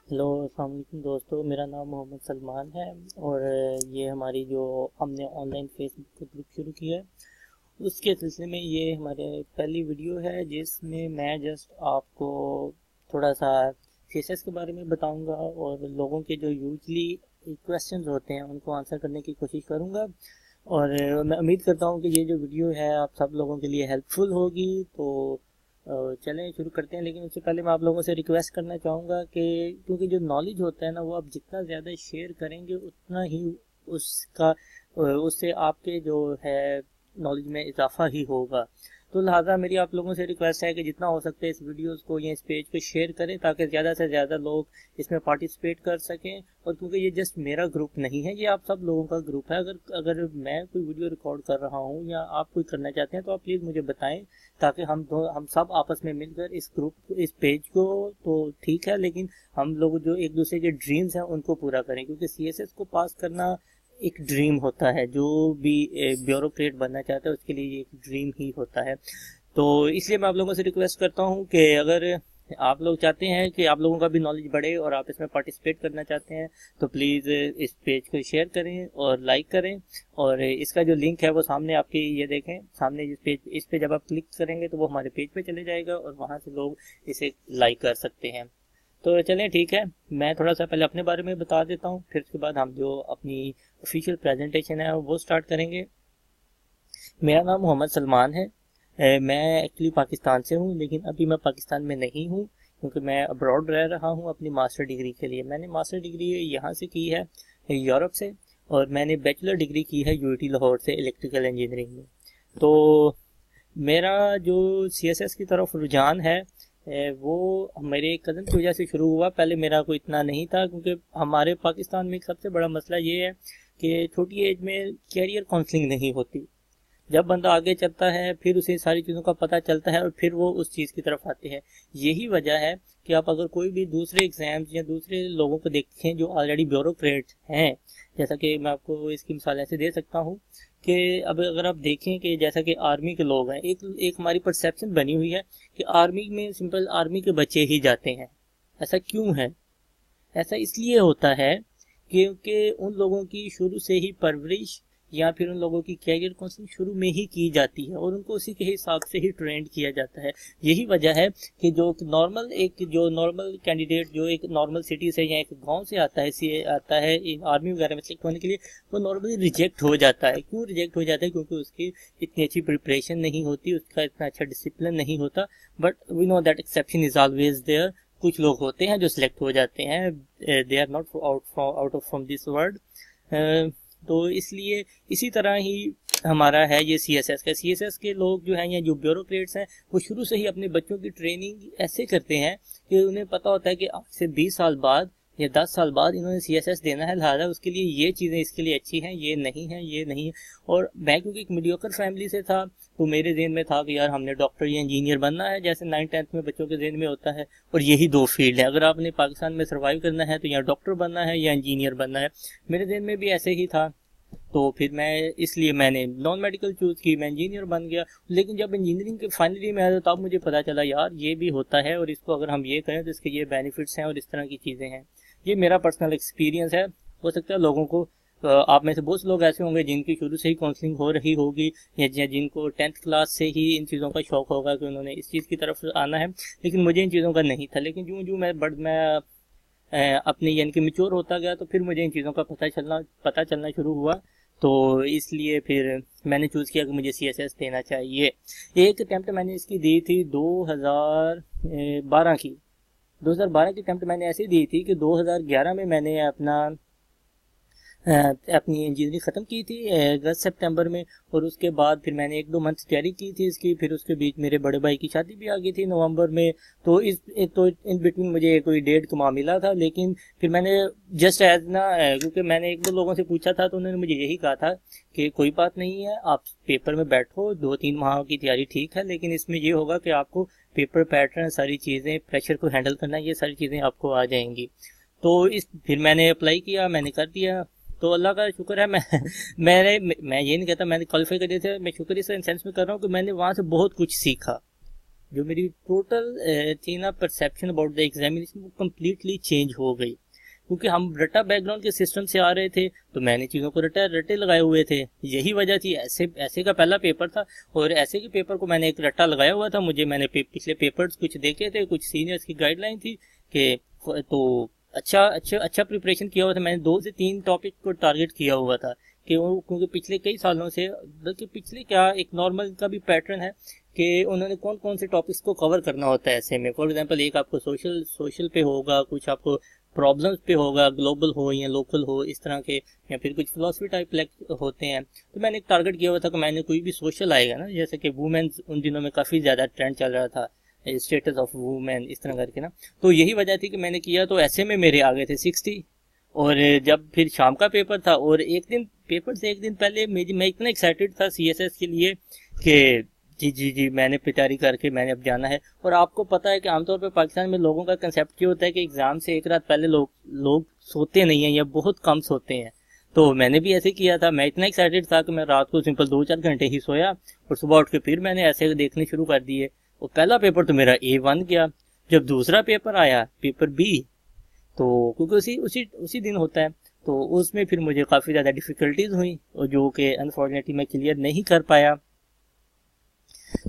Hello अस्सलाम वालेकुम दोस्तों, मेरा नाम मोहम्मद सलमान है। और ये हमारी जो हमने ऑनलाइन फेसबुक का ग्रुप शुरू किया है उसके सिलसिले में ये हमारे पहली वीडियो है जिसमें मैं जस्ट आपको थोड़ा सा सीएसएस के बारे में बताऊंगा और लोगों के जो यूजली क्वेश्चंस होते हैं उनको आंसर करने की कोशिश करूंगा। और मैं उम्मीद करता हूँ कि ये जो वीडियो है आप सब लोगों के लिए हेल्पफुल होगी। तो चलें शुरू करते हैं, लेकिन उससे पहले मैं आप लोगों से रिक्वेस्ट करना चाहूँगा कि क्योंकि जो नॉलेज होता है ना वो आप जितना ज़्यादा शेयर करेंगे उतना ही उसका उससे आपके जो है नॉलेज में इजाफा ही होगा। तो लिहाजा मेरी आप लोगों से रिक्वेस्ट है कि जितना हो सकता है इस वीडियोस को या इस पेज पे शेयर करें ताकि ज़्यादा से ज़्यादा लोग इसमें पार्टिसिपेट कर सकें। और क्योंकि ये जस्ट मेरा ग्रुप नहीं है, ये आप सब लोगों का ग्रुप है। अगर अगर मैं कोई वीडियो रिकॉर्ड कर रहा हूँ या आप कोई करना चाहते हैं तो आप प्लीज़ मुझे बताएं ताकि हम सब आपस में मिलकर इस ग्रुप इस पेज को तो ठीक है, लेकिन हम लोग जो एक दूसरे के ड्रीम्स हैं उनको पूरा करें, क्योंकि सीएसएस को पास करना एक ड्रीम होता है। जो भी ब्यूरोक्रेट बनना चाहता है उसके लिए ये एक ड्रीम ही होता है। तो इसलिए मैं आप लोगों से रिक्वेस्ट करता हूँ कि अगर आप लोग चाहते हैं कि आप लोगों का भी नॉलेज बढ़े और आप इसमें पार्टिसिपेट करना चाहते हैं तो प्लीज़ इस पेज को शेयर करें और लाइक करें। और इसका जो लिंक है वो सामने आपके ये देखें, सामने इस पे जब आप क्लिक करेंगे तो वो हमारे पेज पे चले जाएगा और वहाँ से लोग इसे लाइक कर सकते हैं। तो चलें ठीक है, मैं थोड़ा सा पहले अपने बारे में बता देता हूँ, फिर उसके बाद हम जो अपनी ऑफिशियल प्रेजेंटेशन है वो स्टार्ट करेंगे। मेरा नाम मोहम्मद सलमान है। मैं एक्चुअली पाकिस्तान से हूँ, लेकिन अभी मैं पाकिस्तान में नहीं हूँ क्योंकि मैं अब्रॉड रह रहा हूँ अपनी मास्टर डिग्री के लिए। मैंने मास्टर डिग्री यहाँ से की है यूरोप से, और मैंने बैचलर डिग्री की है यूआईटी लाहौर से इलेक्ट्रिकल इंजीनियरिंग में। तो मेरा जो सीएसएस की तरफ रुझान है वो मेरे कज़न की वजह से शुरू हुआ। पहले मेरा कोई इतना नहीं था क्योंकि हमारे पाकिस्तान में एक सबसे बड़ा मसला ये है कि छोटी एज में कैरियर काउंसलिंग नहीं होती। जब बंदा आगे चलता है फिर उसे सारी चीज़ों का पता चलता है और फिर वो उस चीज़ की तरफ आते हैं। यही वजह है कि आप अगर कोई भी दूसरे एग्जाम्स या दूसरे लोगों को देखें जो ऑलरेडी ब्यूरोक्रेट हैं, जैसा कि मैं आपको इसकी मिसाल ऐसे दे सकता हूँ कि अब अगर आप देखें कि जैसा कि आर्मी के लोग हैं, एक हमारी परसेप्शन बनी हुई है कि आर्मी में सिंपल आर्मी के बच्चे ही जाते हैं। ऐसा क्यों है? ऐसा इसलिए होता है क्योंकि उन लोगों की शुरू से ही परवरिश या फिर उन लोगों की कैरियर काउंसलिंग शुरू में ही की जाती है और उनको उसी के हिसाब से ही ट्रेंड किया जाता है। यही वजह है कि जो नॉर्मल कैंडिडेट जो एक नॉर्मल सिटी से या एक गांव से आता है आर्मी वगैरह में सिलेक्ट होने के लिए, वो नॉर्मली रिजेक्ट हो जाता है। क्यों रिजेक्ट हो जाता है? क्योंकि उसकी इतनी अच्छी प्रिपरेशन नहीं होती, उसका इतना अच्छा डिसिप्लिन नहीं होता। But we know that exception is always there. कुछ लोग होते हैं जो सिलेक्ट हो जाते हैं, they are not out of from this world. तो इसलिए इसी तरह ही हमारा है ये सीएसएस के लोग जो हैं या जो ब्यूरोक्रेट्स हैं वो शुरू से ही अपने बच्चों की ट्रेनिंग ऐसे करते हैं कि उन्हें पता होता है कि आज से 20 साल बाद या 10 साल बाद इन्होंने सीएसएस देना है, लिहाजा उसके लिए ये चीज़ें इसके लिए अच्छी हैं, ये नहीं है, ये नहीं है। और मैं क्योंकि एक मीडियोकर फैमिली से था तो मेरे जहन में था कि यार हमने डॉक्टर या इंजीनियर बनना है, जैसे 9th-10th में बच्चों के जहन में होता है। और यही दो फील्ड है, अगर आपने पाकिस्तान में सर्वाइव करना है तो या डॉक्टर बनना है या इंजीनियर बनना है। मेरे जहन में भी ऐसे ही था। तो फिर मैंने नॉन मेडिकल चूज़ की, मैं इंजीनियर बन गया। लेकिन जब इंजीनियरिंग के फाइनली में आया तब मुझे पता चला यार ये भी होता है और इसको अगर हम ये करें तो इसके ये बेनिफिट्स हैं और इस तरह की चीज़ें हैं। ये मेरा पर्सनल एक्सपीरियंस है। हो सकता है लोगों को आप में से बहुत से लोग ऐसे होंगे जिनकी शुरू से ही काउंसलिंग हो रही होगी या जिनको 10th क्लास से ही इन चीज़ों का शौक होगा कि उन्होंने इस चीज़ की तरफ आना है, लेकिन मुझे इन चीज़ों का नहीं था। लेकिन जो मैं अपने यानी कि मैच्योर होता गया तो फिर मुझे इन चीज़ों का पता चलना शुरू हुआ। तो इसलिए फिर मैंने चूज़ किया कि मुझे सीएसएस देना चाहिए। एक अटैम्प्ट मैंने इसकी दी थी 2012 की। 2012 की अटैम्प्ट मैंने ऐसे दी थी कि 2011 में मैंने अपनी इंजीनियरिंग ख़त्म की थी अगस्त सितंबर में। और उसके बाद फिर मैंने 1-2 मंथ तैयारी की थी इसकी। फिर उसके बीच मेरे बड़े भाई की शादी भी आ गई थी नवंबर में। तो इन बिटवीन मुझे कोई डेट का मिला था। लेकिन फिर मैंने जस्ट एज ना क्योंकि मैंने 1-2 लोगों से पूछा था तो उन्होंने मुझे यही कहा था कि कोई बात नहीं है, आप पेपर में बैठो, 2-3 माह की तैयारी ठीक है, लेकिन इसमें ये होगा कि आपको पेपर पैटर्न, सारी चीज़ें, प्रेशर को हैंडल करना, ये सारी चीज़ें आपको आ जाएंगी। तो फिर मैंने अप्लाई किया, मैंने कर दिया। तो अल्लाह का शुक्र है, मैं ये नहीं कहता मैंने क्वालिफाई कर दिया था, मैं शुक्र इस सेंस में कर रहा हूँ कि मैंने वहाँ से बहुत कुछ सीखा। जो मेरी टोटल थी ना परसेप्शन अबाउट द एग्जामिनेशन, वो कम्प्लीटली चेंज हो गई। क्योंकि हम रटा बैकग्राउंड के सिस्टम से आ रहे थे, तो मैंने चीज़ों को रटे लगाए हुए थे, यही वजह थी। ऐसे का पहला पेपर था, और ऐसे के पेपर को मैंने एक रट्टा लगाया हुआ था। मैंने पिछले पेपर्स कुछ देखे थे, कुछ सीनियर्स की गाइडलाइन थी कि तो अच्छा प्रिपरेशन किया हुआ था। मैंने 2 से 3 टॉपिक को टारगेट किया हुआ था कि वो, क्योंकि पिछले कई सालों से, बल्कि पिछले क्या, एक नॉर्मल का भी पैटर्न है कि उन्होंने कौन कौन से टॉपिक्स को कवर करना होता है ऐसे में। फॉर एग्जांपल, एक आपको सोशल पे होगा, कुछ आपको प्रॉब्लम्स पे होगा, ग्लोबल हो या लोकल हो, इस तरह के, या फिर कुछ फिलोसफी टाइप होते हैं। तो मैंने एक टारगेट किया हुआ था कि मैंने कोई भी सोशल आएगा ना, जैसे कि वुमेन्स उन दिनों में काफ़ी ज़्यादा ट्रेंड चल रहा था, स्टेटस ऑफ वुमेन, इस तरह करके ना, तो यही वजह थी कि मैंने किया। तो ऐसे में मेरे आ गए थे 60। और जब फिर शाम का पेपर था, और एक दिन पेपर से एक दिन पहले मैं इतना एक्साइटेड था CSS के लिए कि जी मैंने तैयारी करके मैंने अब जाना है। और आपको पता है कि आमतौर पर पाकिस्तान में लोगों का कंसेप्ट ये होता है कि एग्जाम से एक रात पहले लोग सोते नहीं हैं या बहुत कम सोते हैं। तो मैंने भी ऐसे किया था। मैं इतना एक्साइटेड था कि मैं रात को सिंपल 2-4 घंटे ही सोया, और सुबह उठ के फिर मैंने ऐसे देखने शुरू कर दिए। और पहला पेपर तो मेरा A1 गया। जब दूसरा पेपर आया, पेपर B, तो क्योंकि उसी दिन होता है, तो उसमें फिर मुझे काफ़ी ज़्यादा डिफ़िकल्टीज हुई, और जो कि अनफॉर्चुनेटली मैं क्लियर नहीं कर पाया।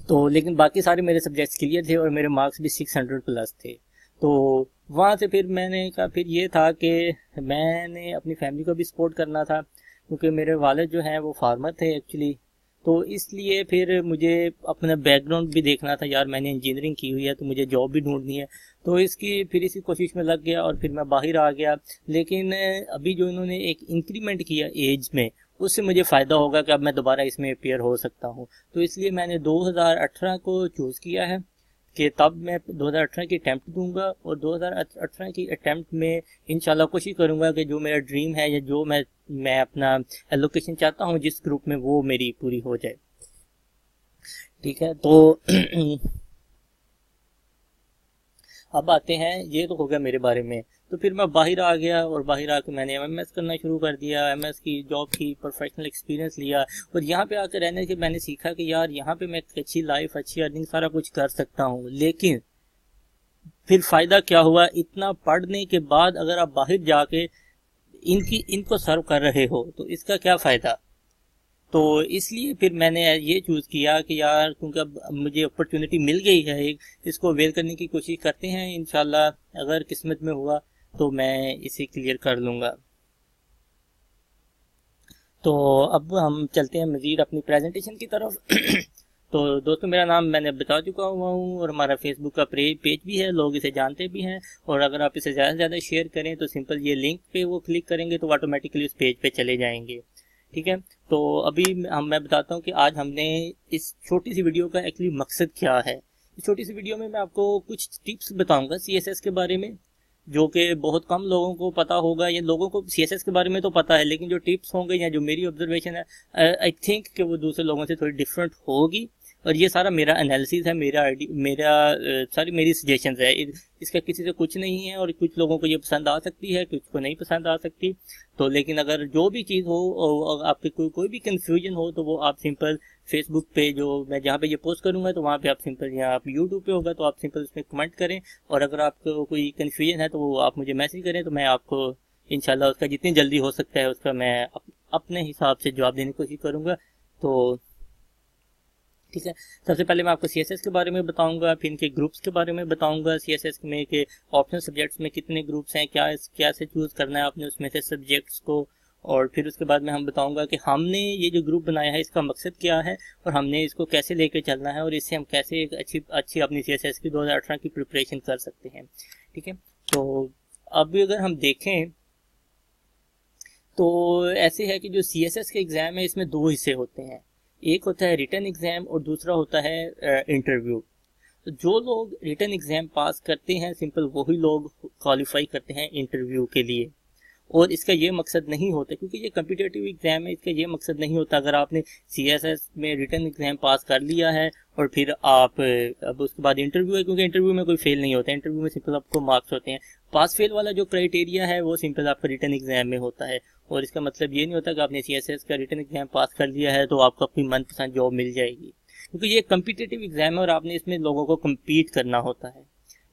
तो लेकिन बाकी सारे मेरे सब्जेक्ट्स क्लियर थे, और मेरे मार्क्स भी 600+ थे। तो वहाँ से फिर मैंने कहा, फिर ये था कि मैंने अपनी फैमिली को भी सपोर्ट करना था, क्योंकि मेरे वालिद जो हैं वो फार्मर थे एक्चुअली। तो इसलिए फिर मुझे अपना बैकग्राउंड भी देखना था। यार, मैंने इंजीनियरिंग की हुई है, तो मुझे जॉब भी ढूंढनी है। तो इसी कोशिश में लग गया, और फिर मैं बाहर आ गया। लेकिन अभी जो इन्होंने एक इंक्रीमेंट किया एज में, उससे मुझे फ़ायदा होगा कि अब मैं दोबारा इसमें अपेयर हो सकता हूँ। तो इसलिए मैंने 2018 को चूज़ किया है कि तब मैं 2018 की अटैम्प्ट दूंगा, और 2018 की अटैम्प्ट में इंशाल्लाह कोशिश करूंगा कि जो मेरा ड्रीम है, या जो मैं अपना एलोकेशन चाहता हूँ जिस ग्रुप में, वो मेरी पूरी हो जाए। ठीक है, तो अब आते हैं, ये तो हो गया मेरे बारे में। तो फिर मैं बाहर आ गया, और बाहर आकर मैंने MS करना शुरू कर दिया। MS की जॉब की, प्रोफेशनल एक्सपीरियंस लिया, और यहाँ पे आकर रहने के मैंने सीखा कि यार, यहाँ पे मैं अच्छी लाइफ, अच्छी अर्निंग, सारा कुछ कर सकता हूँ। लेकिन फिर फ़ायदा क्या हुआ, इतना पढ़ने के बाद अगर आप बाहर जाके इनको सर्व कर रहे हो, तो इसका क्या फ़ायदा। तो इसलिए फिर मैंने ये चूज़ किया कि यार, क्योंकि अब मुझे अपॉर्चुनिटी मिल गई है एक, इसको अवेल करने की कोशिश करते हैं। इंशाल्लाह अगर किस्मत में हुआ तो मैं इसे क्लियर कर लूँगा। तो अब हम चलते हैं मज़ीद अपनी प्रेजेंटेशन की तरफ। तो दोस्तों, मेरा नाम मैंने बता चुका हुआ हूँ, और हमारा फेसबुक का पेज भी है, लोग इसे जानते भी हैं। और अगर आप इसे ज़्यादा से ज़्यादा शेयर करें, तो सिंपल ये लिंक पे वो क्लिक करेंगे तो ऑटोमेटिकली उस पेज पे चले जाएंगे। ठीक है, तो अभी मैं बताता हूँ कि आज हमने इस छोटी सी वीडियो का एक्चुअली मकसद क्या है। इस छोटी सी वीडियो में मैं आपको कुछ टिप्स बताऊंगा CSS के बारे में, जो कि बहुत कम लोगों को पता होगा। या लोगों को CSS के बारे में तो पता है, लेकिन जो टिप्स होंगे या जो मेरी ऑब्जर्वेशन है, आई थिंक कि वो दूसरे लोगों से थोड़ी डिफरेंट होगी। और ये सारा मेरा एनालिसिस है, सारी मेरी सजेशंस है। इसका किसी से कुछ नहीं है, और कुछ लोगों को ये पसंद आ सकती है, कुछ को नहीं पसंद आ सकती। तो लेकिन अगर जो भी चीज़ हो, और आपके कोई भी कंफ्यूजन हो, तो वो आप सिंपल फेसबुक पे, जो मैं जहाँ पे ये पोस्ट करूँगा, तो वहाँ पे आप सिंपल, या आप यूट्यूब पे होगा तो आप सिंपल उसमें कमेंट करें। और अगर आपको कोई कन्फ्यूजन है तो वो आप मुझे मैसेज करें, तो मैं आपको इंशाल्लाह उसका जितनी जल्दी हो सकता है उसका मैं अपने हिसाब से जवाब देने की कोशिश करूँगा। तो ठीक है, सबसे पहले मैं आपको CSS के बारे में बताऊंगा, फिर इनके ग्रुप्स के बारे में बताऊंगा। CSS में के ऑप्शनल सब्जेक्ट्स में कितने ग्रुप्स हैं, क्या से चूज़ करना है आपने उसमें से सब्जेक्ट्स को। और फिर उसके बाद में हम बताऊंगा कि हमने ये जो ग्रुप बनाया है इसका मकसद क्या है, और हमने इसको कैसे लेके चलना है, और इससे हम कैसे एक अच्छी अपनी CSS की 2018 की प्रिपरेशन कर सकते हैं। ठीक है, तो अभी अगर हम देखें तो ऐसे है कि जो CSS के एग्ज़ाम है, इसमें 2 हिस्से होते हैं। एक होता है रिटन एग्ज़ाम, और दूसरा होता है इंटरव्यू। तो जो लोग रिटन एग्ज़ाम पास करते हैं, सिंपल वही लोग क्वालिफाई करते हैं इंटरव्यू के लिए। और इसका ये मकसद नहीं होता, क्योंकि ये कम्पिटिटिव एग्ज़ाम है, इसका ये मकसद नहीं होता अगर आपने CSS में रिटन एग्ज़ाम पास कर लिया है और फिर आप अब उसके बाद इंटरव्यू है, क्योंकि इंटरव्यू में कोई फेल नहीं होता। इंटरव्यू में सिंपल आपको मार्क्स होते हैं। पास फेल वाला जो क्राइटेरिया है वो सिंपल आपका रिटन एग्ज़ाम में होता है। और इसका मतलब ये नहीं होता कि आपने CSS का रिटन एग्ज़ाम पास कर लिया है तो आपको अपनी मनपसंद जॉब मिल जाएगी, क्योंकि ये कम्पिटिटिव एग्जाम है और आपने इसमें लोगों को कम्पीट करना होता है।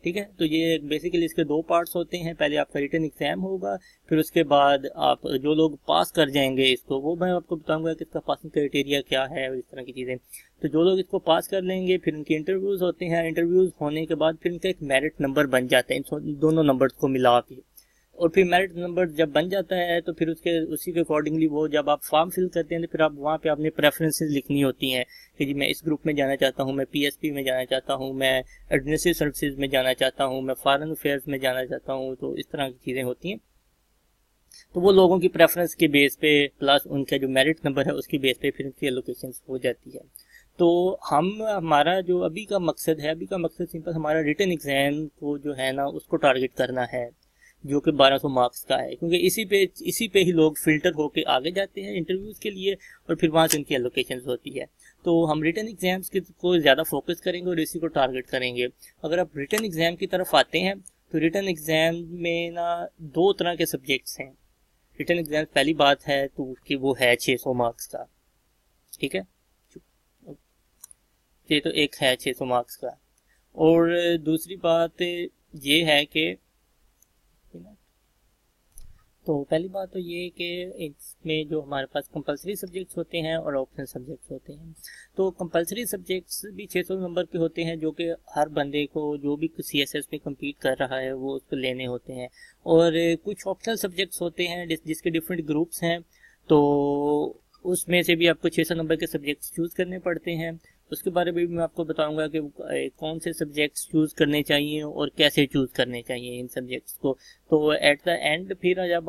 ठीक है, तो ये बेसिकली इसके दो पार्ट्स होते हैं। पहले आपका रिटन एग्जाम होगा, फिर उसके बाद आप जो लोग पास कर जाएंगे इसको, वो मैं आपको बताऊंगा कि इसका पासिंग क्राइटेरिया क्या है और इस तरह की चीज़ें। तो जो लोग इसको पास कर लेंगे फिर उनके इंटरव्यूज़ होते हैं। इंटरव्यूज़ होने के बाद फिर उनका एक मेरिट नंबर बन जाता है इन दोनों नंबर्स को मिला के। और फिर मेरिट नंबर जब बन जाता है तो फिर उसी के अकॉर्डिंगली वो जब आप फॉर्म फिल करते हैं तो फिर आप वहाँ पे अपने प्रेफरेंसेस लिखनी होती हैं कि जी मैं इस ग्रुप में जाना चाहता हूँ, मैं पीएसपी में जाना चाहता हूँ, मैं एडमिनिस्ट्रेटिव सर्विसेज में जाना चाहता हूँ, मैं फॉरेन अफेयर्स में जाना चाहता हूँ। तो इस तरह की चीज़ें होती हैं। तो वो लोगों की प्रेफरेंस के बेस पे प्लस उनका जो मेरिट नंबर है उसकी बेस पे फिर उनकी एलोकेशन हो जाती है। तो हमारा जो अभी का मकसद सिंपल हमारा रिटन एग्जाम को जो है ना उसको टारगेट करना है, जो कि 1200 मार्क्स का है, क्योंकि इसी पे ही लोग फिल्टर होके आगे जाते हैं इंटरव्यूज के लिए और फिर वहाँ से उनकी एलोकेशन होती है। तो हम रिटन एग्जाम्स को ज़्यादा फोकस करेंगे और इसी को टारगेट करेंगे। अगर आप रिटन एग्जाम की तरफ आते हैं तो रिटन एग्जाम में ना दो तरह के सब्जेक्ट्स हैं। रिटन एग्जाम पहली बात है तो कि वो है 600 मार्क्स का। ठीक है, ये तो एक है 600 मार्क्स का। और दूसरी बात ये है कि तो पहली बात तो ये कि इसमें जो हमारे पास कंपलसरी सब्जेक्ट्स होते हैं और ऑप्शनल सब्जेक्ट्स होते हैं। तो कंपलसरी सब्जेक्ट्स भी 600 नंबर के होते हैं, जो कि हर बंदे को जो भी सीएसएस में compete कर रहा है वो उसको लेने होते हैं। और कुछ ऑप्शनल सब्जेक्ट्स होते हैं जिसके डिफरेंट ग्रुप्स हैं, तो उसमें से भी आपको 600 नंबर के सब्जेक्ट्स चूज़ करने पड़ते हैं। उसके बारे में भी मैं आपको बताऊंगा कि कौन से सब्जेक्ट्स चूज़ करने चाहिए और कैसे चूज़ करने चाहिए इन सब्जेक्ट्स को। तो एट द एंड फिर जब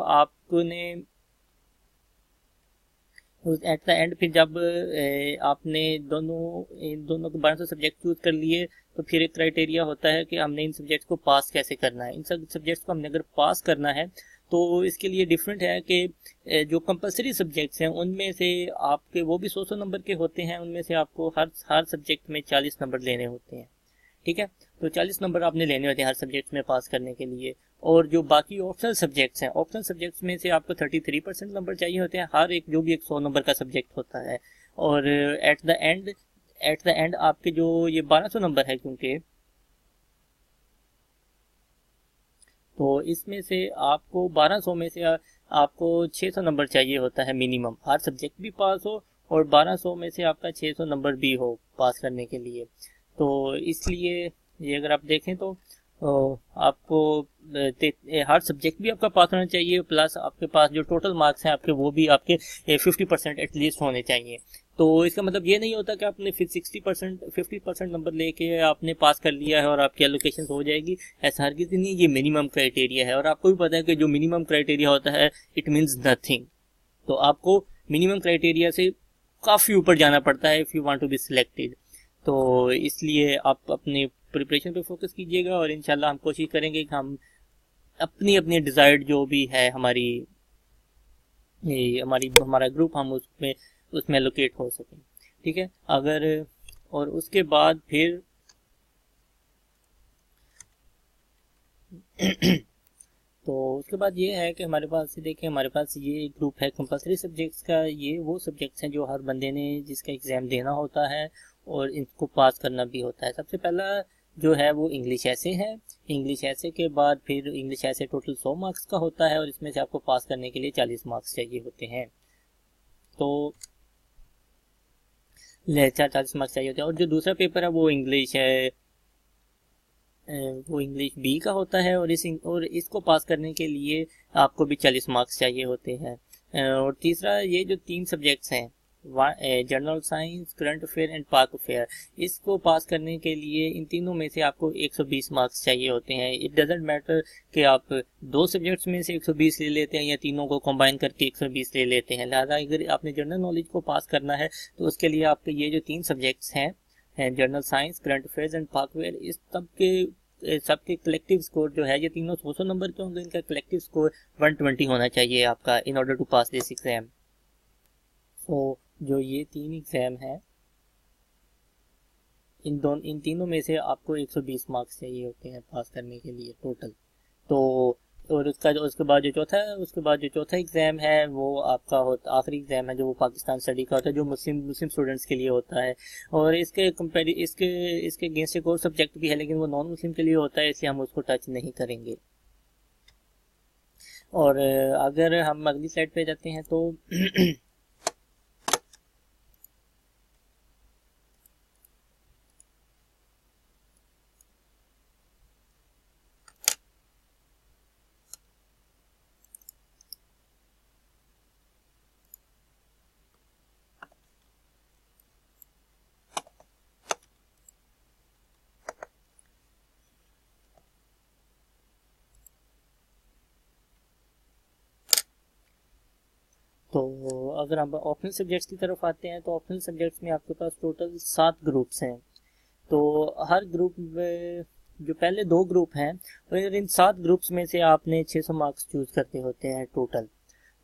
आपने दोनों के 1200 सब्जेक्ट चूज कर लिए तो फिर एक क्राइटेरिया होता है कि हमने इन सब्जेक्ट्स को पास कैसे करना है। इन सब सब्जेक्ट्स को हमने अगर पास करना है तो इसके लिए डिफरेंट है कि जो कंपलसरी सब्जेक्ट्स हैं उनमें से आपके वो भी 100 नंबर के होते हैं, उनमें से आपको हर सब्जेक्ट में 40 नंबर लेने होते हैं। ठीक है, तो 40 नंबर आपने लेने होते हैं हर सब्जेक्ट में पास करने के लिए। और जो बाकी ऑप्शनल सब्जेक्ट्स हैं, ऑप्शनल सब्जेक्ट्स में से आपको 33% नंबर चाहिए होते हैं, हर एक जो भी एक 100 नंबर का सब्जेक्ट होता है। और एट द एंड आपके जो ये 1200 नंबर है, क्योंकि तो इसमें से आपको 1200 में से आपको 600 नंबर चाहिए होता है मिनिमम, हर सब्जेक्ट भी पास हो और 1200 में से आपका 600 नंबर भी हो पास करने के लिए। तो इसलिए ये अगर आप देखें तो आपको हर सब्जेक्ट भी आपका पास होना चाहिए, प्लस आपके पास जो टोटल मार्क्स हैं आपके वो भी आपके 50% एटलीस्ट होने चाहिए। तो इसका मतलब ये नहीं होता कि आपने फिर 50% नंबर लेके आपने पास कर लिया है और आपकी एलोकेशन हो जाएगी, ऐसा हरगिज़ नहीं। ये मिनिमम क्राइटेरिया है और आपको भी पता है कि जो मिनिमम क्राइटेरिया होता है इट मीन्स नथिंग। तो आपको मिनिमम क्राइटेरिया से काफ़ी ऊपर जाना पड़ता है if you want to be selected. तो इसलिए आप अपने प्रिपरेशन पे फोकस कीजिएगा और इंशाल्लाह हम कोशिश करेंगे कि हम अपनी अपनी डिजायर्ड जो भी है हमारा ग्रुप हम उसमें लोकेट हो सकें। ठीक है, अगर और उसके बाद फिर तो उसके बाद ये है कि हमारे पास देखिए हमारे पास ये ग्रुप है कंपलसरी सब्जेक्ट्स का। ये वो सब्जेक्ट्स हैं जो हर बंदे ने जिसका एग्ज़ाम देना होता है और इनको पास करना भी होता है। सबसे पहला जो है वो इंग्लिश ऐसे है। इंग्लिश ऐसे के बाद फिर इंग्लिश ऐसे टोटल 100 मार्क्स का होता है और इसमें से आपको पास करने के लिए 40 मार्क्स चाहिए होते हैं। तो 40 मार्क्स चाहिए होते हैं। और जो दूसरा पेपर है वो इंग्लिश है, वो इंग्लिश बी का होता है और इसको पास करने के लिए आपको भी 40 मार्क्स चाहिए होते हैं। और तीसरा ये जो 3 सब्जेक्ट्स हैं general science, current affair and पाक अफेयर, इसको पास करने के लिए इन तीनों में से आपको 120 मार्क्स चाहिए होते हैं। इट डजेंट मैटर कि आप 2 सब्जेक्ट्स में से 120 ले लेते हैं या तीनों को कंबाइन करके 120 ले लेते हैं। लिहाजा अगर आपने जनरल नॉलेज को पास करना है तो उसके लिए आपके ये जो 3 सब्जेक्ट्स हैं general science, current affairs and पाक अफेयर, इस सबके कलेक्टिव स्कोर जो है ये तीनों 100 नंबर के होंगे। इनका कलेक्टिव स्कोर 120 होना चाहिए आपका in order to pass this exam. तो जो ये 3 एग्जाम है इन तीनों में से आपको 120 मार्क्स चाहिए होते हैं पास करने के लिए टोटल। तो और उसके बाद जो चौथा एग्ज़ाम है वो आपका आखिरी एग्ज़ाम है जो वो पाकिस्तान स्टडी का होता है, जो मुस्लिम स्टूडेंट्स के लिए होता है। और इसके अगेंस्ट एक और सब्जेक्ट भी है, लेकिन वो नॉन मुस्लिम के लिए होता है, इसलिए हम उसको टच नहीं करेंगे। और अगर हम अगली स्लाइड पे जाते हैं तो तो अगर हम ऑप्शनल सब्जेक्ट्स की तरफ आते हैं तो ऑप्शनल सब्जेक्ट्स में आपके पास टोटल 7 ग्रुप्स हैं। तो हर ग्रुप में जो पहले 2 ग्रुप हैं, और इन 7 ग्रुप्स में से आपने 600 मार्क्स चूज करते होते हैं टोटल।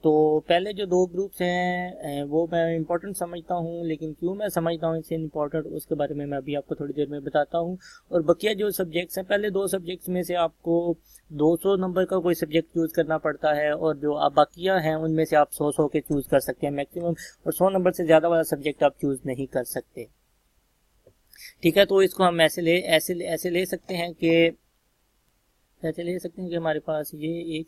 तो पहले जो 2 ग्रुप्स हैं वो मैं इम्पोर्टेंट समझता हूँ, लेकिन क्यों मैं समझता हूँ इसे इम्पोर्टेंट उसके बारे में मैं अभी आपको थोड़ी देर में बताता हूँ। और बकिया जो सब्जेक्ट्स हैं, पहले 2 सब्जेक्ट्स में से आपको 200 नंबर का कोई सब्जेक्ट चूज करना पड़ता है, और जो आप बाकिया हैं उनमें से आप 100 के चूज कर सकते हैं मैक्सिमम, और 100 नंबर से ज़्यादा वाला सब्जेक्ट आप चूज नहीं कर सकते। ठीक है, तो इसको हम ऐसे ले सकते हैं कि हमारे पास ये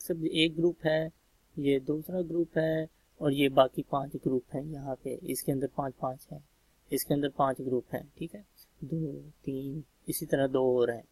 एक ग्रुप है, ये दूसरा ग्रुप है, और ये बाकी 5 ग्रुप हैं। यहाँ पे इसके अंदर 5 हैं, इसके अंदर 5 ग्रुप हैं। ठीक है, 2 3 इसी तरह 2 और हैं।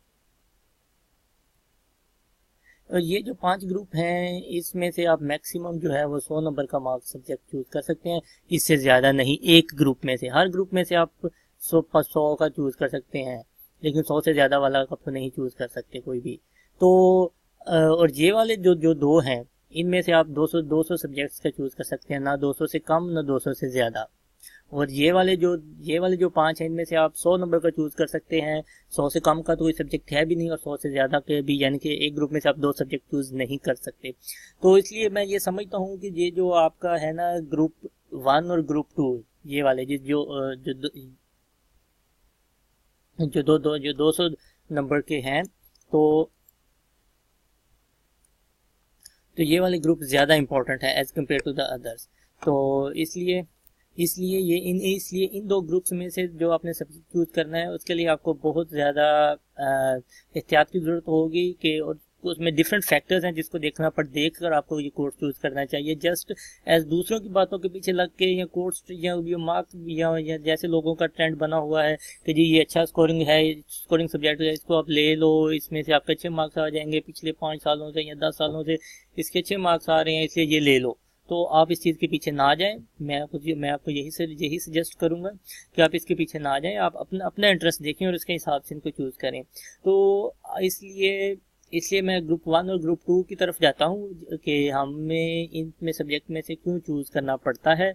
और ये जो 5 ग्रुप हैं इसमें से आप मैक्सिमम जो है वो 100 नंबर का मार्क्स सब्जेक्ट चूज कर सकते हैं, इससे ज़्यादा नहीं। एक ग्रुप में से, हर ग्रुप में से आप 100 का चूज कर सकते हैं, लेकिन 100 से ज़्यादा वाला का तो नहीं चूज कर सकते कोई भी। तो और ये वाले जो 2 हैं, इनमें से आप 200 सब्जेक्ट्स का चूज कर सकते हैं, ना 200 से कम ना 200 से ज़्यादा। और ये वाले जो 5 हैं, इनमें से आप 100 नंबर का चूज कर सकते हैं। 100 से कम का तो कोई सब्जेक्ट है भी नहीं, और 100 से ज़्यादा के भी, यानी कि एक ग्रुप में से आप 2 सब्जेक्ट चूज नहीं कर सकते। तो इसलिए मैं ये समझता हूँ कि ये जो आपका है ना ग्रुप 1 और ग्रुप 2, ये वाले जो 200 नंबर के हैं, तो ये वाले ग्रुप ज़्यादा इंपॉर्टेंट है as compare to the others. तो इसलिए इन 2 ग्रुप्स में से जो आपने सब्जेक्ट चूज करना है, उसके लिए आपको बहुत ज़्यादा एहतियात की ज़रूरत होगी कि उसमें डिफरेंट फैक्टर्स हैं जिसको देख कर आपको ये कोर्स चूज करना चाहिए। जस्ट एज दूसरों की बातों के पीछे लग के या कोर्स या मार्क्स या जैसे लोगों का ट्रेंड बना हुआ है कि जी ये अच्छा स्कोरिंग सब्जेक्ट है, इसको आप ले लो, इसमें से आपके अच्छे मार्क्स आ जाएंगे, पिछले 5 सालों से या 10 सालों से इसके अच्छे मार्क्स आ रहे हैं, इसलिए ये ले लो। तो आप इस चीज़ के पीछे ना जाएं। मैं आपको यही सजेस्ट करूंगा कि आप इसके पीछे ना जाएं, आप अपना इंटरेस्ट देखें और उसके हिसाब से इनको चूज करें। तो इसलिए मैं ग्रुप 1 और ग्रुप 2 की तरफ जाता हूँ कि हमें इनमें सब्जेक्ट में से क्यों चूज़ करना पड़ता है,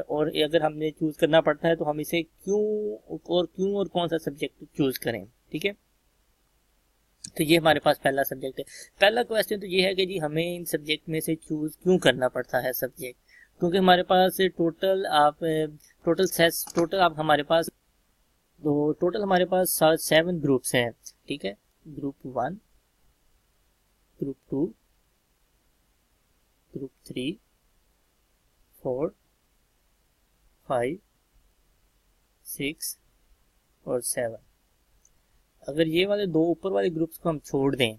और अगर हमने चूज़ करना पड़ता है तो हम इसे क्यों और कौन सा सब्जेक्ट चूज़ करें। ठीक है, तो ये हमारे पास पहला सब्जेक्ट है। पहला क्वेश्चन तो ये है कि जी हमें इन सब्जेक्ट में से चूज़ क्यों करना पड़ता है सब्जेक्ट, क्योंकि हमारे पास हमारे पास 7 ग्रुप्स हैं। ठीक है, ग्रुप 1, ग्रुप 2, ग्रुप 3, 4, 5, 6 और 7। अगर ये वाले 2 ऊपर वाले ग्रुप्स को हम छोड़ दें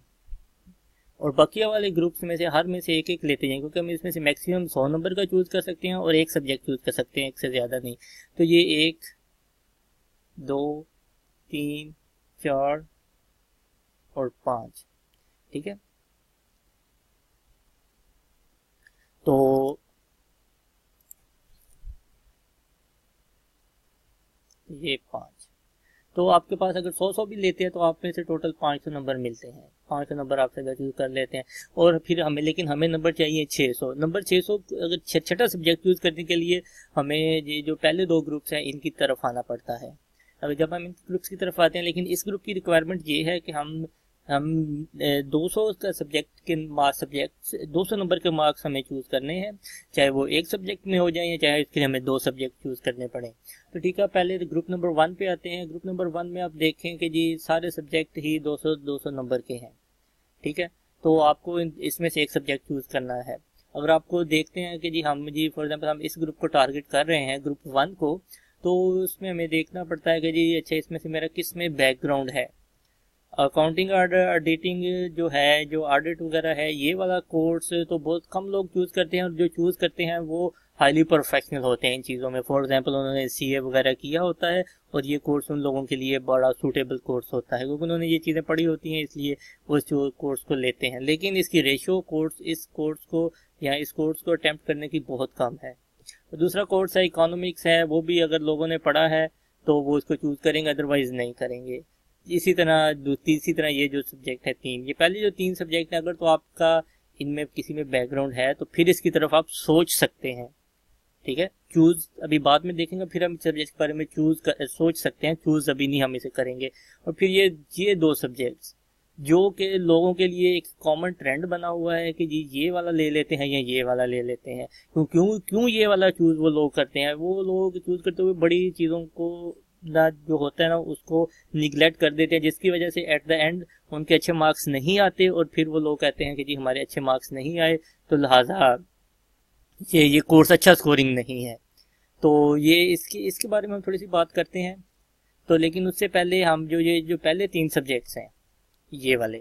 और बकिया वाले ग्रुप्स में से हर में से एक लेते जाएं, क्योंकि हम इसमें से मैक्सिमम 100 नंबर का चूज कर सकते हैं और एक सब्जेक्ट चूज कर सकते हैं, एक से ज़्यादा नहीं। तो ये 1 2 3 4 और 5। ठीक है, तो ये 5। तो आपके पास अगर 100 भी लेते हैं तो आप में से टोटल 500 नंबर मिलते हैं। 500 नंबर आप सब्जेक्ट चूज कर लेते हैं, और फिर हमें नंबर चाहिए 600 नंबर। 600 अगर छठा सब्जेक्ट चूज करने के लिए हमें ये जो पहले 2 ग्रुप्स हैं इनकी तरफ आना पड़ता है। अगर जब हम इन ग्रुप्स की तरफ आते हैं, लेकिन इस ग्रुप की रिक्वायरमेंट ये है कि हम 200 का सब्जेक्ट 200 नंबर के मार्क्स हमें चूज करने हैं, चाहे वो एक सब्जेक्ट में हो जाए या चाहे इसके लिए हमें 2 सब्जेक्ट चूज करने पड़े। तो ठीक है, पहले ग्रुप नंबर 1 पे आते हैं। ग्रुप नंबर 1 में आप देखें कि जी सारे सब्जेक्ट ही 200 नंबर के हैं। ठीक है, तो आपको इसमें से एक सब्जेक्ट चूज करना है। अगर आपको देखते हैं कि जी हम जी फॉर एग्जांपल हम इस ग्रुप को टारगेट कर रहे हैं, ग्रुप 1 को, तो उसमें हमें देखना पड़ता है कि जी अच्छा इसमें से मेरा किस में बैकग्राउंड है। अकाउंटिंग ऑडिटिंग जो है, जो ऑडिट वगैरह है, ये वाला कोर्स तो बहुत कम लोग चूज करते हैं, और जो चूज करते हैं वो हाईली प्रोफेशनल होते हैं इन चीज़ों में। फॉर एग्जांपल उन्होंने सीए वगैरह किया होता है, और ये कोर्स उन लोगों के लिए बड़ा सूटेबल कोर्स होता है, क्योंकि उन्होंने ये चीज़ें पढ़ी होती हैं, इसलिए वो इस कोर्स को लेते हैं। लेकिन इसकी रेशो इस कोर्स को या इस कोर्स को अटेम्प्ट करने की बहुत कम है। तो दूसरा कोर्स है इकोनॉमिक्स है, वो भी अगर लोगों ने पढ़ा है तो वो इसको चूज करेंगे, अदरवाइज नहीं करेंगे। इसी तरह तीसरी तरह ये जो सब्जेक्ट है तीन, ये पहले जो 3 सब्जेक्ट है, अगर तो आपका इनमें किसी में बैकग्राउंड है तो फिर इसकी तरफ आप सोच सकते हैं। ठीक है, चूज अभी बाद में देखेंगे, फिर हम सब्जेक्ट के बारे में सोच सकते हैं, चूज अभी नहीं हम इसे करेंगे। और फिर ये 2 सब्जेक्ट्स जो कि लोगों के लिए एक कॉमन ट्रेंड बना हुआ है कि जी ये वाला ले लेते हैं या ये वाला ले लेते हैं। क्यों ये वाला चूज वो लोग करते हैं, वो लोग चूज करते हुए बड़ी चीज़ों को जो होता है ना उसको निगलेक्ट कर देते हैं, जिसकी वजह से एट द एंड उनके अच्छे मार्क्स नहीं आते, और फिर वो लोग कहते हैं कि जी हमारे अच्छे मार्क्स नहीं आए तो लिहाजा ये कोर्स अच्छा स्कोरिंग नहीं है। तो ये इसके बारे में हम थोड़ी सी बात करते हैं। तो लेकिन उससे पहले हम जो पहले 3 सब्जेक्ट्स हैं ये वाले,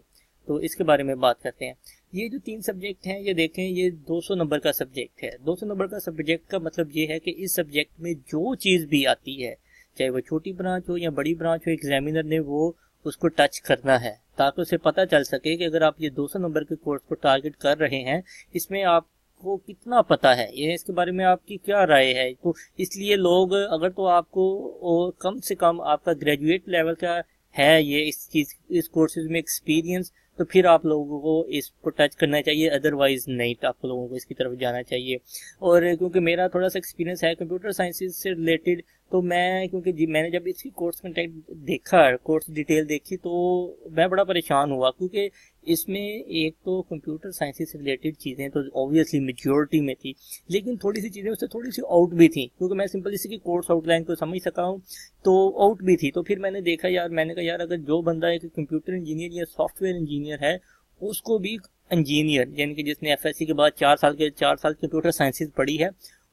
तो इसके बारे में बात करते हैं। ये जो 3 सब्जेक्ट हैं, ये देखें, ये 200 नंबर का सब्जेक्ट है। 200 नंबर का सब्जेक्ट का मतलब ये है कि इस सब्जेक्ट में जो चीज़ भी आती है, चाहे वो छोटी ब्रांच हो या बड़ी ब्रांच हो, एग्जामिनर ने वो उसको टच करना है, ताकि उसे पता चल सके कि अगर आप ये 200 नंबर के कोर्स को टारगेट कर रहे हैं, इसमें आपको कितना पता है, ये इसके बारे में आपकी क्या राय है। तो इसलिए लोग, अगर तो आपको कम से कम आपका ग्रेजुएट लेवल का है ये इस कोर्सेज में एक्सपीरियंस, तो फिर आप लोगों को इसको टच करना चाहिए, अदरवाइज नहीं आप लोगों को इसकी तरफ जाना चाहिए। और क्योंकि मेरा थोड़ा सा एक्सपीरियंस है कंप्यूटर साइंसेज से रिलेटेड, तो क्योंकि मैंने जब इसकी कोर्स कंटेंट देखा, कोर्स डिटेल देखी, तो मैं बड़ा परेशान हुआ, क्योंकि इसमें एक तो कंप्यूटर साइंस से रिलेटेड चीज़ें तो ऑब्वियसली मेजॉरिटी में थी, लेकिन थोड़ी सी चीज़ें उससे थोड़ी सी आउट भी थी, क्योंकि मैं सिंपल इसी की कोर्स आउटलाइन को समझ सका हूँ, तो आउट भी थी। तो फिर मैंने कहा यार अगर जो बंदा एक कंप्यूटर इंजीनियर या सॉफ्टवेयर इंजीनियर है, उसको भी इंजीनियर यानी कि जिसने एफएससी के बाद 4 साल कंप्यूटर साइंसेज पढ़ी है,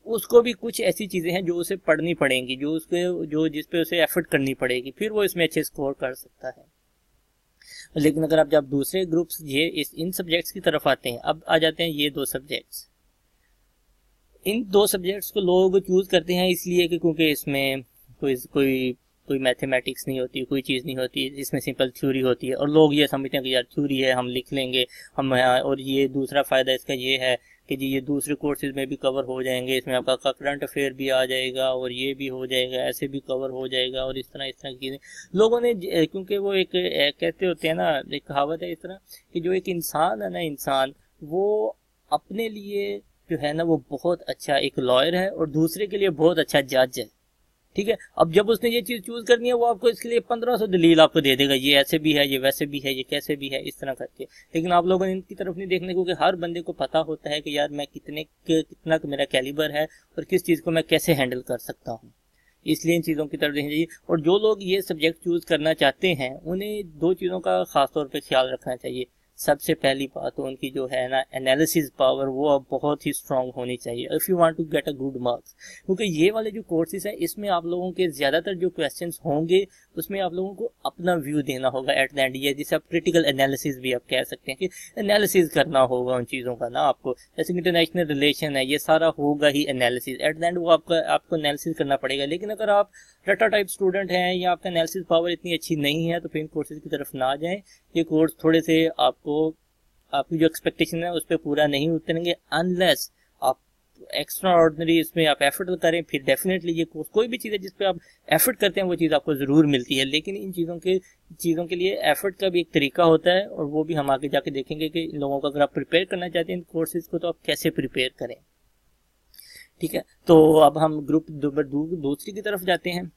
उसको भी कुछ ऐसी चीज़ें हैं जो उसे पढ़नी पड़ेंगी, जिस पे उसे एफर्ट करनी पड़ेगी, फिर वो इसमें अच्छे स्कोर कर सकता है। लेकिन अगर आप जब दूसरे ग्रुप्स इन सब्जेक्ट्स की तरफ आते हैं, अब आ जाते हैं ये 2 सब्जेक्ट्स। इन 2 सब्जेक्ट्स को लोग चूज करते हैं इसलिए कि क्योंकि इसमें कोई मैथमेटिक्स नहीं होती, कोई चीज़ नहीं होती, इसमें सिंपल थ्योरी होती है, और लोग ये समझते हैं कि यार थ्योरी है, हम लिख लेंगे हम। और ये दूसरा फ़ायदा इसका ये है कि जी ये दूसरे कोर्सेज में भी कवर हो जाएंगे, इसमें आपका करंट अफेयर भी आ जाएगा, और ये भी हो जाएगा, ऐसे भी कवर हो जाएगा, और इस तरह की चीज़ें लोगों ने, क्योंकि वो एक कहते होते हैं ना, एक कहावत है इस तरह कि जो एक इंसान है ना, इंसान वो अपने लिए जो है ना वो बहुत अच्छा एक लॉयर है, और दूसरे के लिए बहुत अच्छा जज है। ठीक है, अब जब उसने ये चीज चूज करनी है, वो आपको इसके लिए 1500 दलील आपको दे देगा, ये ऐसे भी है, ये वैसे भी है, ये कैसे भी है, इस तरह करके। लेकिन आप लोगों ने इनकी तरफ नहीं देखने, क्योंकि हर बंदे को पता होता है कि यार मैं कितना मेरा कैलिबर है, और किस चीज को मैं कैसे हैंडल कर सकता हूँ, इसलिए इन चीज़ों की तरफ देखना चाहिए। और जो लोग ये सब्जेक्ट चूज करना चाहते हैं, उन्हें 2 चीज़ों का खास तौर पर ख्याल रखना चाहिए। सबसे पहली बात तो उनकी जो है ना एनालिसिस पावर, वो अब बहुत ही स्ट्रांग होनी चाहिए if you want to get a good marks, क्योंकि ये वाले जो कोर्सेज हैं इसमें आप लोगों के ज़्यादातर जो क्वेश्चंस होंगे उसमें आप लोगों को अपना व्यू देना होगा एट द एंड। ये जिसे आप क्रिटिकल एनालिसिस भी आप कह सकते हैं कि एनालिसिस करना होगा उन चीज़ों का ना आपको, जैसे इंटरनेशनल रिलेशन है, ये सारा होगा ही एनालिसिस, एट द एंड वो आपको एनालिसिस करना पड़ेगा। लेकिन अगर आप रट्टा टाइप स्टूडेंट हैं या आपका एनालिसिस पावर इतनी अच्छी नहीं है, तो फिर इन कोर्सेज की तरफ ना जाएं। ये कोर्स थोड़े से आपकी जो एक्सपेक्टेशन है उस पर पूरा नहीं उतरेंगे, अनलेस आप एक्स्ट्रा ऑर्डिनरी इसमें आप एफर्ट करें, फिर डेफिनेटली ये कोर्स, कोई भी चीज़ है जिस पे आप एफर्ट करते हैं वो चीज़ आपको ज़रूर मिलती है। लेकिन इन चीज़ों के लिए एफर्ट का भी एक तरीका होता है, और वो भी हम आगे जाके देखेंगे कि इन लोगों को अगर आप प्रिपेयर करना चाहते हैं इन कोर्सेज को, तो आप कैसे प्रिपेयर करें। ठीक है, तो अब हम ग्रुप दूसरी की तरफ जाते हैं।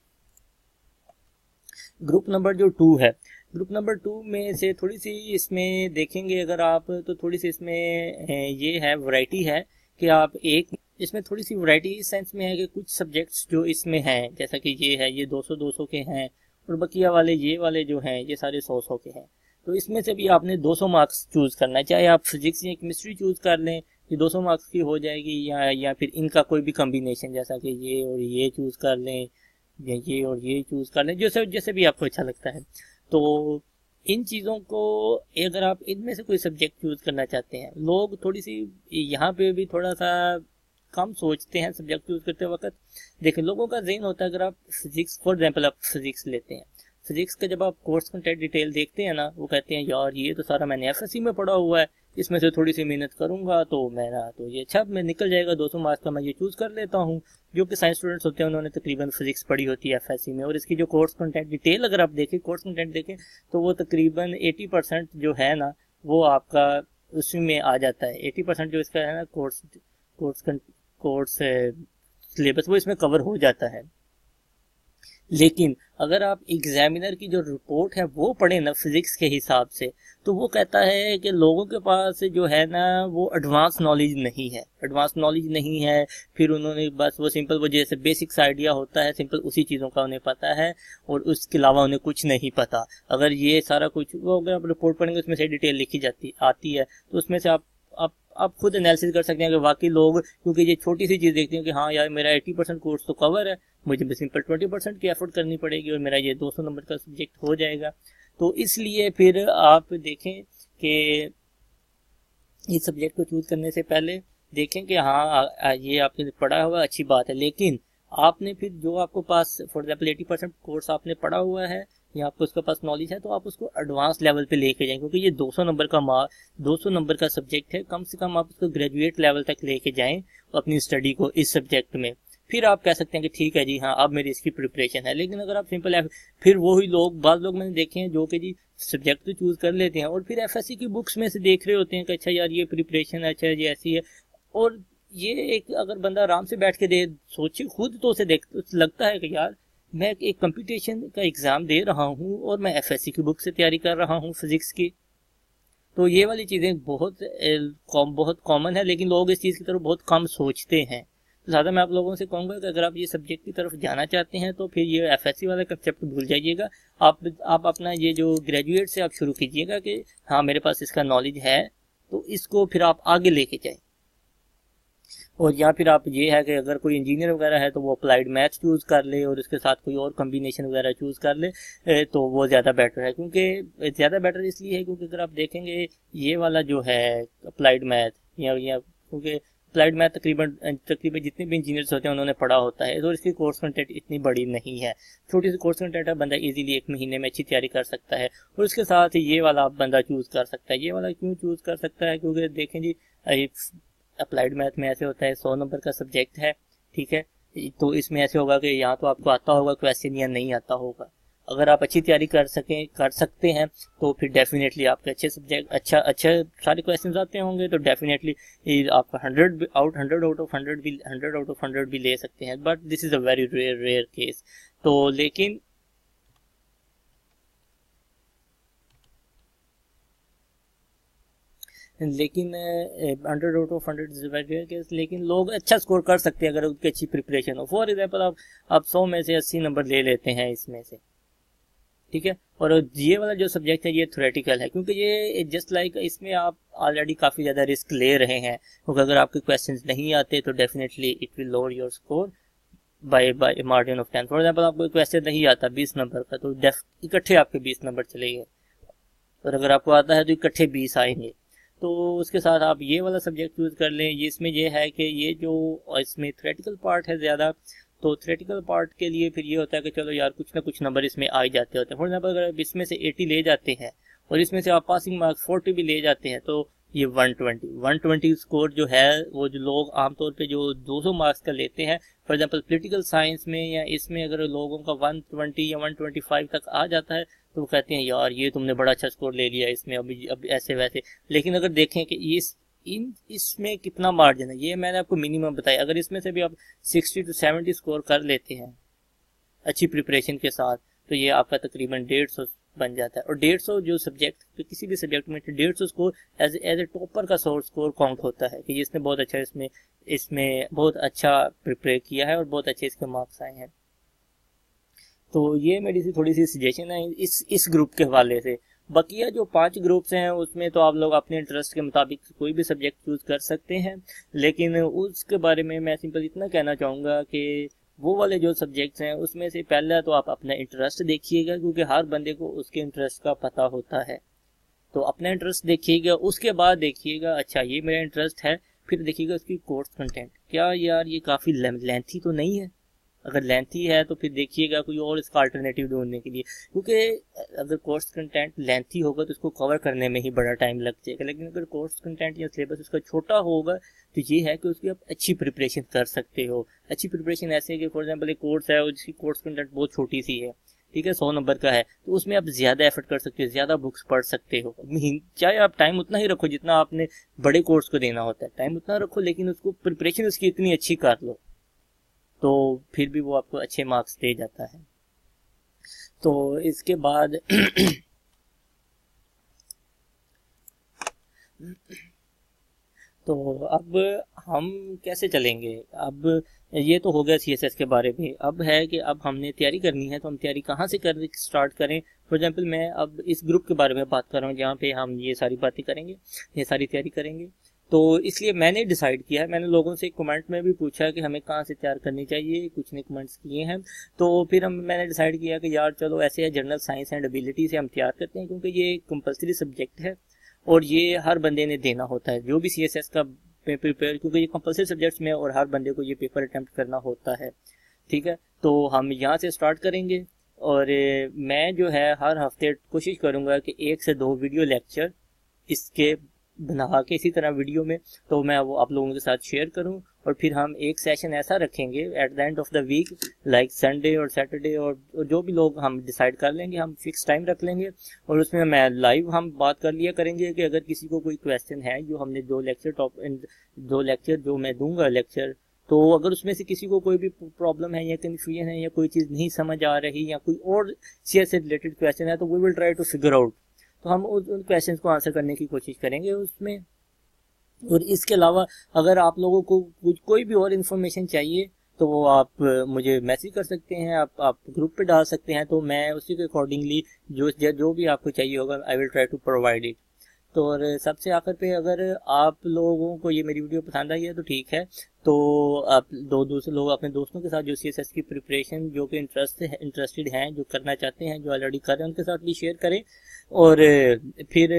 ग्रुप नंबर जो 2 है, ग्रुप नंबर 2 में से थोड़ी सी इसमें देखेंगे अगर आप, तो थोड़ी सी इसमें ये है वैरायटी है कि आप इसमें थोड़ी सी वैरायटी इस सेंस में है कि कुछ सब्जेक्ट्स जो इसमें हैं, जैसा कि ये है, ये 200 के हैं, और बकिया वाले ये वाले जो हैं ये सारे 100 के हैं। तो इसमें से भी आपने 200 मार्क्स चूज करना है, चाहे आप फिजिक्स या केमिस्ट्री चूज कर लें, ये 200 मार्क्स की हो जाएगी, या फिर इनका कोई भी कॉम्बिनेशन, जैसा कि ये और ये चूज कर लें, या ये और ये चूज कर लें, जैसे जैसे भी आपको अच्छा लगता है। तो इन चीज़ों को, अगर आप इनमें से कोई सब्जेक्ट चूज करना चाहते हैं, लोग थोड़ी सी यहाँ पे भी थोड़ा सा कम सोचते हैं सब्जेक्ट चूज करते वक्त। देखिए, लोगों का ज़हन होता है, अगर आप फिजिक्स, फॉर एग्जांपल आप फिजिक्स लेते हैं, फिजिक्स का जब आप कोर्स कंटेंट डिटेल देखते हैं ना, वो कहते हैं यार ये तो सारा मैंने एफएससी में पढ़ा हुआ है, इसमें से थोड़ी सी मेहनत करूंगा तो मेरा तो ये अच्छा मैं निकल जाएगा, 200 मार्क्स का मैं ये चूज कर लेता हूँ। जो कि साइंस स्टूडेंट्स होते हैं, उन्होंने तकरीबन फिजिक्स पढ़ी होती है एफएससी में, और इसकी जो कोर्स कंटेंट डिटेल अगर आप देखें, कोर्स कंटेंट देखें, तो वो तकरीबन 80% जो है ना, वो आपका उसी में आ जाता है। 80% जो इसका है ना कोर्स सिलेबस, वो इसमें कवर हो जाता है। लेकिन अगर आप एग्जामिनर की जो रिपोर्ट है वो पढ़े ना फिजिक्स के हिसाब से, तो वो कहता है कि लोगों के पास जो है ना वो एडवांस नॉलेज नहीं है। फिर उन्होंने बस वो सिंपल, वो जैसे बेसिक्स आइडिया होता है सिंपल, उसी चीज़ों का उन्हें पता है, और उसके अलावा उन्हें कुछ नहीं पता। अगर ये सारा कुछ वो अगर आप रिपोर्ट पढ़ेंगे, उसमें से डिटेल लिखी आती है, तो उसमें से आप खुद एनालिसिस कर सकते हैं कि वाकई लोग, क्योंकि ये छोटी सी चीज़ देखते हैं कि हाँ यार मेरा 80% कोर्स तो कवर है, मुझे बस सिंपल 20% की एफर्ट करनी पड़ेगी और मेरा ये 200 नंबर का सब्जेक्ट हो जाएगा। तो इसलिए फिर आप देखें कि इस सब्जेक्ट को चूज करने से पहले देखें कि हाँ ये आपने पढ़ा हुआ अच्छी बात है, लेकिन आपने फिर जो आपको पास फॉर एग्जाम्पल 80% कोर्स आपने पढ़ा हुआ है या आपको उसके पास नॉलेज है, तो आप उसको एडवांस लेवल पे लेके जाएं, क्योंकि ये 200 नंबर का सब्जेक्ट है। कम से कम आप उसको ग्रेजुएट लेवल तक लेके जाएं अपनी स्टडी को इस सब्जेक्ट में। फिर आप कह सकते हैं कि ठीक है जी, हाँ अब मेरी इसकी प्रिपरेशन है। लेकिन अगर आप सिंपल फिर वही लोग, बाद लोग मैंने देखे हैं जो कि जी सब्जेक्ट तो चूज कर लेते हैं और फिर एफएससी की बुक्स में से देख रहे होते हैं कि अच्छा यार ये प्रिपरेशन है, अच्छा ये ऐसी है। और ये एक अगर बंदा आराम से बैठ के सोचे खुद, तो उसे लगता है कि यार मैं एक कंपटीशन का एग्जाम दे रहा हूँ और मैं एफएससी की बुक से तैयारी कर रहा हूँ फिजिक्स की। तो ये वाली चीज़ें बहुत कॉमन है, लेकिन लोग इस चीज़ की तरफ बहुत कम सोचते हैं। तो ज़्यादा मैं आप लोगों से कहूँगा कि अगर आप ये सब्जेक्ट की तरफ जाना चाहते हैं तो फिर ये एफएससी वाला कंसेप्ट भूल जाइएगा। आप अपना ये जो ग्रेजुएट से आप शुरू कीजिएगा कि हाँ मेरे पास इसका नॉलेज है, तो इसको फिर आप आगे लेके जाएं। और या फिर आप ये है कि अगर कोई इंजीनियर वगैरह है तो वो अप्लाइड मैथ चूज़ कर ले और उसके साथ कोई और कॉम्बिनेशन वगैरह चूज़ कर ले, तो वो ज़्यादा बेटर है। क्योंकि ज़्यादा बेटर इसलिए है क्योंकि अगर आप देखेंगे ये वाला जो है अप्लाइड मैथ या क्योंकि अप्लाइड मैथ तकरीबन जितने भी इंजीनियर्स होते हैं उन्होंने पढ़ा होता है, तो इसकी कोर्स कंटेंट इतनी बड़ी नहीं है, छोटी सी कोर्स कंटेंट है, बंदा इजीली 1 महीने में अच्छी तैयारी कर सकता है। और उसके साथ ये वाला बंदा चूज़ कर सकता है। ये वाला क्यों चूज़ कर सकता है? क्योंकि देखें जी, अप्लाइड मैथ में ऐसे होता है 100 नंबर का सब्जेक्ट है, ठीक है, तो इसमें ऐसे होगा कि यहाँ तो आपको आता होगा क्वेश्चन या नहीं आता होगा। अगर आप अच्छी तैयारी कर सकते हैं तो फिर डेफिनेटली आपके अच्छे सब्जेक्ट अच्छा सारे क्वेश्चंस आते होंगे, तो डेफिनेटली आपका 100 आउट ऑफ 100 भी ले सकते हैं। But this is a very rare case. तो लेकिन लेकिन 100 आउट ऑफ 100 लेकिन लोग अच्छा स्कोर कर सकते हैं अगर उनकी अच्छी प्रिपरेशन हो। फॉर एग्जाम्पल आप 100 में से 80 नंबर ले लेते हैं इसमें से, ठीक है। और ये वाला जो सब्जेक्ट है ये थ्योरेटिकल है, क्योंकि ये जस्ट लाइक इसमें आप ऑलरेडी काफ़ी ज़्यादा रिस्क ले रहे हैं, क्योंकि अगर आपके क्वेश्चंस नहीं आते तो definitely it will lower your score bye margin of 10। For example आपको क्वेश्चन नहीं आता 20 नंबर का, तो इकट्ठे आपके 20 नंबर चलेंगे, और अगर आपको आता है तो इकट्ठे 20 आएंगे। तो उसके साथ आप ये वाला सब्जेक्ट चूज कर लें। इसमें ये है कि ये जो इसमें थ्योरेटिकल पार्ट है ज़्यादा, तो थ्योरेटिकल पार्ट के लिए फिर ये होता है कि चलो यार कुछ ना कुछ नंबर इसमें आ ही जाते होते हैं। फॉर एग्जाम्पल अगर आप इसमें से 80 ले जाते हैं और इसमें से आप पासिंग मार्क्स 40 भी ले जाते हैं, तो ये 120 स्कोर जो है, वो जो लोग आमतौर पे जो 200 मार्क्स का लेते हैं, फॉर एग्जांपल पॉलिटिकल साइंस में या इसमें अगर लोगों का 120 या 125 तक आ जाता है तो वो कहते हैं यार ये तुमने बड़ा अच्छा स्कोर ले लिया इसमें, अब ऐसे वैसे। लेकिन अगर देखें कि इसमें कितना मार्जिन है, ये मैंने आपको मिनिमम बताया। अगर इसमें से भी आप 60 to 70 स्कोर कर लेते हैं अच्छी प्रिपरेशन के साथ, तो ये आपका तकरीबन 150 बन जाता है। और 150 जो सब्जेक्ट किसी भी सब्जेक्ट में 150 स्कोर एज ए टॉपर का स्कोर काउंट होता है कि इसने बहुत अच्छा इसमें बहुत अच्छा प्रिपेयर किया है और बहुत अच्छे इसके मार्क्स आए हैं। तो ये मेरी थोड़ी सी सजेशन है इस ग्रुप के हवाले से। बकिया जो 5 ग्रुप्स हैं उसमें तो आप लोग अपने इंटरेस्ट के मुताबिक कोई भी सब्जेक्ट चूज कर सकते हैं, लेकिन उसके बारे में मैं सिंपल इतना कहना चाहूँगा कि वो वाले जो सब्जेक्ट्स हैं उसमें से पहला तो आप अपना इंटरेस्ट देखिएगा, क्योंकि हर बंदे को उसके इंटरेस्ट का पता होता है। तो अपना इंटरेस्ट देखिएगा, उसके बाद देखिएगा अच्छा ये मेरा इंटरेस्ट है, फिर देखिएगा उसकी कोर्स कंटेंट, क्या यार ये काफ़ी लेंथी तो नहीं है। अगर लेंथी है तो फिर देखिएगा कोई और इसका अल्टरनेटिव ढूंढने के लिए, क्योंकि अगर कोर्स कंटेंट लेंथी होगा तो इसको कवर करने में ही बड़ा टाइम लग जाएगा। लेकिन अगर कोर्स कंटेंट या सिलेबस उसका छोटा होगा तो ये है कि उसकी आप अच्छी प्रिपरेशन कर सकते हो। अच्छी प्रिपरेशन ऐसे है कि फॉर एग्जाम्पल एक कोर्स है और जिसकी कोर्स कंटेंट बहुत छोटी सी है, ठीक है, 100 नंबर का है, तो उसमें आप ज़्यादा एफर्ट कर सकते हो, ज़्यादा बुक्स पढ़ सकते हो। चाहे आप टाइम उतना ही रखो जितना आपने बड़े कोर्स को देना होता है, टाइम उतना रखो, लेकिन उसको प्रिपरेशन उसकी इतनी अच्छी कर लो तो फिर भी वो आपको अच्छे मार्क्स दे जाता है। तो इसके बाद तो अब हम कैसे चलेंगे। अब ये तो हो गया CSS के बारे में। अब है कि अब हमने तैयारी करनी है, तो हम तैयारी कहाँ से कर स्टार्ट करें। फॉर एग्जांपल मैं अब इस ग्रुप के बारे में बात कर रहा हूँ जहाँ पे हम ये सारी बातें करेंगे, ये सारी तैयारी करेंगे। तो इसलिए मैंने डिसाइड किया है, मैंने लोगों से कमेंट में भी पूछा कि हमें कहाँ से तैयार करनी चाहिए, कुछ ने कमेंट्स किए हैं। तो फिर मैंने डिसाइड किया कि यार चलो ऐसे है, जनरल साइंस एंड एबिलिटी से हम तैयार करते हैं, क्योंकि ये कंपलसरी सब्जेक्ट है और ये हर बंदे ने देना होता है, जो भी CSS का प्रिपेयर, क्योंकि ये कंपलसरी सब्जेक्ट्स में और हर बंदे को ये पेपर अटेम्प्ट करना होता है। ठीक है, तो हम यहाँ से स्टार्ट करेंगे और मैं जो है हर हफ्ते कोशिश करूँगा कि 1 से 2 वीडियो लेक्चर इसके बना के इसी तरह वीडियो में तो मैं वो आप लोगों के साथ शेयर करूं। और फिर हम एक सेशन ऐसा रखेंगे at the end of the week, like Sunday और सैटरडे, और जो भी लोग हम डिसाइड कर लेंगे, हम फिक्स टाइम रख लेंगे और उसमें मैं लाइव हम बात कर लिया करेंगे कि अगर किसी को कोई क्वेश्चन है, जो हमने 2 लेक्चर जो मैं दूंगा लेक्चर, तो अगर उसमें से किसी को कोई भी प्रॉब्लम है या कन्फ्यूजन है या कोई चीज़ नहीं समझ आ रही या कोई और CS से रिलेटेड क्वेश्चन है, तो we will try to figure out. तो हम उन क्वेश्चंस को आंसर करने की कोशिश करेंगे उसमें। और इसके अलावा अगर आप लोगों को कोई भी और इन्फॉर्मेशन चाहिए तो वो आप मुझे मैसेज कर सकते हैं, आप ग्रुप पे डाल सकते हैं, तो मैं उसी के अकॉर्डिंगली जो भी आपको चाहिए होगा I will try to provide it. तो और सबसे आखिर पे, अगर आप लोगों को ये मेरी वीडियो पसंद आई है तो ठीक है, तो आप दूसरे लोग अपने दोस्तों के साथ जो CSS की प्रिपरेशन जो कि इंटरेस्टेड हैं, जो करना चाहते हैं, जो ऑलरेडी कर रहे हैं, उनके साथ भी शेयर करें। और फिर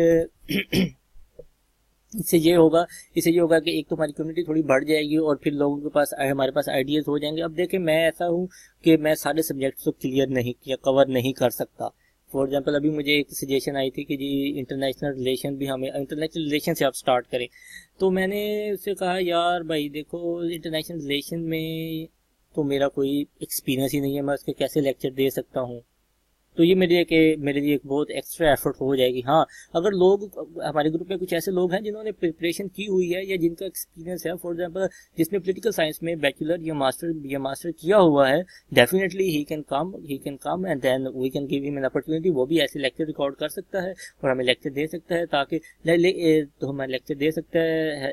इससे ये होगा कि एक तो हमारी कम्युनिटी थोड़ी बढ़ जाएगी और फिर लोगों के पास हमारे पास आइडियाज़ हो जाएंगे। अब देखें, मैं ऐसा हूँ कि मैं सारे सब्जेक्ट्स को कवर नहीं कर सकता। फॉर एग्जांपल अभी मुझे एक सजेशन आई थी कि जी इंटरनेशनल रिलेशन से आप स्टार्ट करें, तो मैंने उससे कहा यार भाई देखो, इंटरनेशनल रिलेशन में तो मेरा कोई एक्सपीरियंस ही नहीं है, मैं उसके कैसे लेक्चर दे सकता हूँ। तो ये मेरे लिए एक बहुत एक्स्ट्रा एफर्ट हो जाएगी। हाँ, अगर लोग हमारे ग्रुप में कुछ ऐसे लोग हैं जिन्होंने प्रिपरेशन की हुई है या जिनका एक्सपीरियंस है, फॉर एग्जांपल जिसने पॉलिटिकल साइंस में बैचलर या मास्टर किया हुआ है, definitely he can come and then we can give him an opportunity. वो भी ऐसे लेक्चर रिकॉर्ड कर सकता है और हमें लेक्चर दे सकता है, ताकि तो हमें लेक्चर